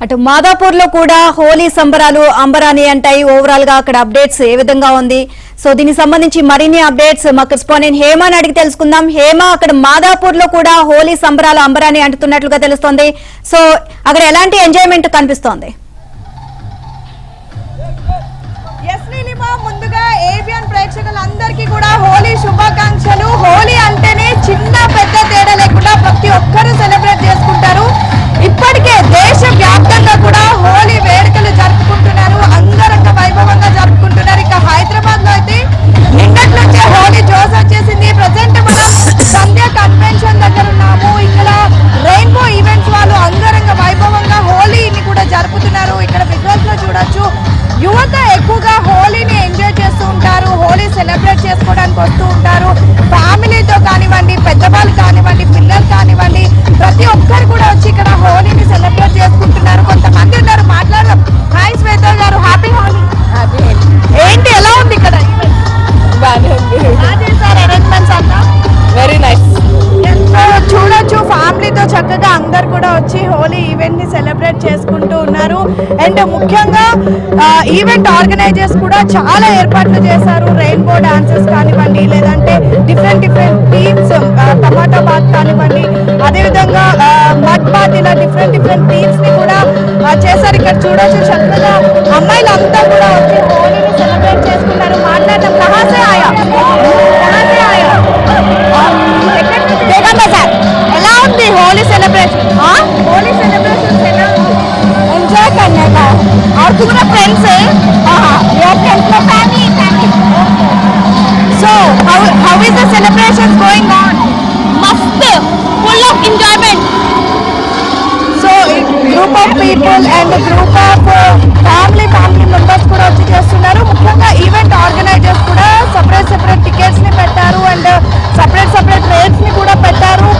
అటు మాదాపూర్ లో కూడా హోలీ సంబరాలు అంబరాని అంటాయి. ఓవరాల్ గా అక్కడ అప్డేట్స్ ఏ విధంగా ఉంది? సో దీనికి సంబంధించి మరిన్ని అప్డేట్స్ మా కరెస్పాండెంట్ హేమాని అడిగి తెలుసుకుందాం. హేమ, అక్కడ మాదాపూర్ లో కూడా హోలీ సంబరాలు అంబరాని అంటున్నట్లుగా తెలుస్తోంది. సో అక్కడ ఎలాంటి ఎంజాయ్మెంట్ కనిపిస్తోంది? ముందుగా ఏబిఎన్ ప్రేక్షకులందరికీ కూడా హోలీ శుభాకాంక్షలు. హోలీ అంటేనే చిన్న పెద్ద తేడా లేకుండా ప్రతి ఒక్కరూ సెలబ్రేట్ చేసుకుంటారు. ఇప్పటికే దేశ వ్యాప్తంగా కూడా హోలీ వేడుకలు జరుపుకుంటున్నారు, అంగరంగ వైభవంగా జరుపుకుంటున్నారు. ఇక హైదరాబాద్ లో అయితే నిన్నటి నుంచే హోలీ జోస్ వచ్చేసింది. ప్రజెంట్ మనం సంధ్య కన్వెన్షన్ దగ్గర ఉన్నాము. ఇక్కడ రెయిన్బో ఈవెంట్స్ వాళ్ళు అంగరంగ వైభవంగా హోలీని కూడా జరుపుతున్నారు. ఇక్కడ విజువల్స్ లో చూడొచ్చు, యువత ఎక్కువగా హోలీని ఎంజాయ్ చేస్తూ ఉంటారు, హోలీ సెలబ్రేట్ చేసుకోవడానికి వస్తూ ఉంటారు. ఫ్యామిలీతో కానివ్వండి, పెద్దవాళ్ళు కానివ్వండి, పిల్లలు కానివ్వండి, ప్రతి ఒక్కరు కూడా వచ్చి ఇక్కడ హోలీని సెలబ్రేట్ చేసుకుంటున్నారు. కొంతమంది ఉన్నారు, మాట్లాడదాం. హాయ్ శ్వేత గారు, హ్యాపీ హోలీ. ఏంటి, ఎలా ఉంది ఇక్కడ? అరేంజ్మెంట్స్ అంతా వెరీ నైస్. చూడొచ్చు, ఫ్యామిలీతో చక్కగా అందరు కూడా వచ్చి హోలీ ఈవెంట్ ని సెలబ్రేట్ చేసుకుంటూ ఉన్నారు. అండ్ ముఖ్యంగా ఈవెంట్ ఆర్గనైజర్స్ కూడా చాలా ఏర్పాట్లు చేశారు. రెయిన్బో డాన్సెస్ కానివ్వండి, లేదంటే డిఫరెంట్ థీమ్స్, టమాటా బాత్ కానివ్వండి, అదేవిధంగా మడ్ బాత్, ఇలా డిఫరెంట్ థీమ్స్ ని కూడా చేశారు. ఇక్కడ చూడొచ్చు, చక్కగా అమ్మాయిలంతా కూడా వచ్చి హోలీని సెలబ్రేట్ చేసుకున్నారు. మాట్లాడడం కహాసే ఆయా సార్, ఎలా ఉంది హోలీ సెలబ్రేషన్? హోలీ సెలబ్రేషన్ ఎలా ఉంది? ఎంజాయ్ करने का और तुम्हारा फ्रेंड्स है? your friends का family. So how is the celebrations going on? మస్త్, full of enjoyment. So group of people and group of family members కూడా వచ్చి చేస్తున్నారు. ముఖ్యంగా ఈవెంట్ ఆర్గనైజర్స్ కూడా సెపరేట్ టికెట్స్ ని పెట్టారు అండ్ సెపరేట్ రేట్స్ ని కూడా పెట్టారు.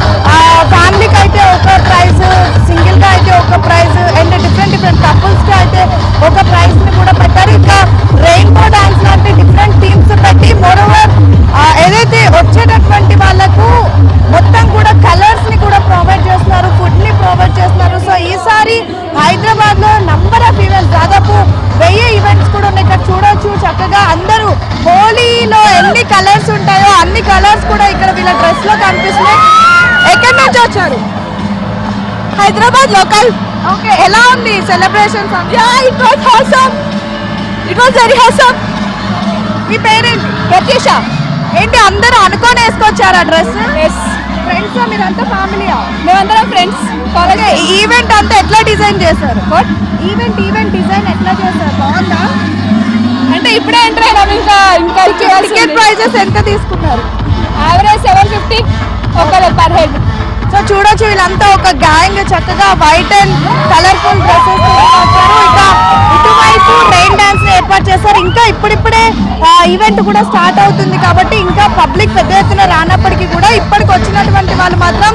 ఫ్యామిలీకి అయితే ఒక ప్రైజ్, సింగిల్ గా అయితే ఒక ప్రైజ్, అండ్ డిఫరెంట్ కపుల్స్ కి అయితే ఒక ప్రైజ్ ని కూడా పెట్టారు. ఇంకా రెయిన్బో డాన్స్ లాంటి డిఫరెంట్ థీమ్స్ పెట్టి, మోరోవర్ ఏదైతే వచ్చేటటువంటి వాళ్ళకు మొత్తం కూడా కలర్స్ ని కూడా ప్రొవైడ్ చేస్తున్నారు, ఫుడ్ ని ప్రొవైడ్ చేస్తున్నారు. సో ఈసారి హైదరాబాద్ లో నంబర్ ఆఫ్ ఈవెంట్స్, దాదాపు 1000 ఈవెంట్స్ కూడా ఉన్నాయి. ఇక్కడ చూడొచ్చు, చక్కగా అందరూ హోలీలో ఎన్ని కలర్స్ ఉంటాయో అన్ని కలర్స్ కూడా ఇక్కడ వీళ్ళ డ్రెస్ లో కనిపిస్తున్నాయి. ఎక్కడి నుంచి వచ్చారు? హైదరాబాద్ లోకల్. ఓకే, ఎలా ఉంది celebrations? It was awesome, it was very awesome. మీ పేరేంటి? ప్రత్యూష. ఏంటి, అందరూ అనుకోని వేసుకొచ్చారా డ్రెస్? ఎస్. ఫ్రెండ్స్, మీరంతా ఫ్యామిలీయా? మేమందరం ఫ్రెండ్స్. ఈవెంట్ అంతా ఎట్లా డిజైన్ చేశారు? ఈవెంట్ డిజైన్ ఎట్లా చేశారు? బాగుందా? అంటే ఇప్పుడే ఎంటర్ అయినాం, ఇంకా టికెట్ ప్రైజెస్ ఎంత తీసుకున్నారు? యావరేజ్ 750 ఒకరు పర్ హెడ్. సో చూడొచ్చు, వీళ్ళంతా ఒక గ్యాంగ్ చక్కగా వైట్ అండ్ కలర్ఫుల్ డ్రెస్సెస్ వచ్చారు. ఇంకా ఇటువైపు రెయిన్ డాన్స్ ఏర్పాటు చేశారు. ఇంకా ఇప్పుడిప్పుడే ఈవెంట్ కూడా స్టార్ట్ అవుతుంది కాబట్టి ఇంకా పబ్లిక్ పెద్ద ఎత్తున రానప్పటికీ కూడా ఇప్పటికి వచ్చినటువంటి వాళ్ళు మాత్రం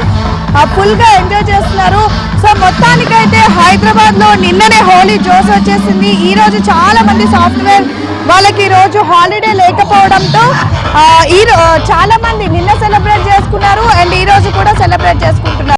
ఫుల్ గా ఎంజాయ్ చేస్తున్నారు. సో మొత్తానికైతే హైదరాబాద్ లో నిన్ననే హోలీ జోస్ వచ్చేసింది. ఈ రోజు చాలా మంది సాఫ్ట్వేర్ వాళ్ళకి ఈ రోజు హాలిడే లేకపోవడంతో చాలా మంది నిన్న సెలబ్రేట్ చేసుకున్నారు అండ్ ఈ రోజు కూడా సెలబ్రేట్ చేసుకుంటున్నారు.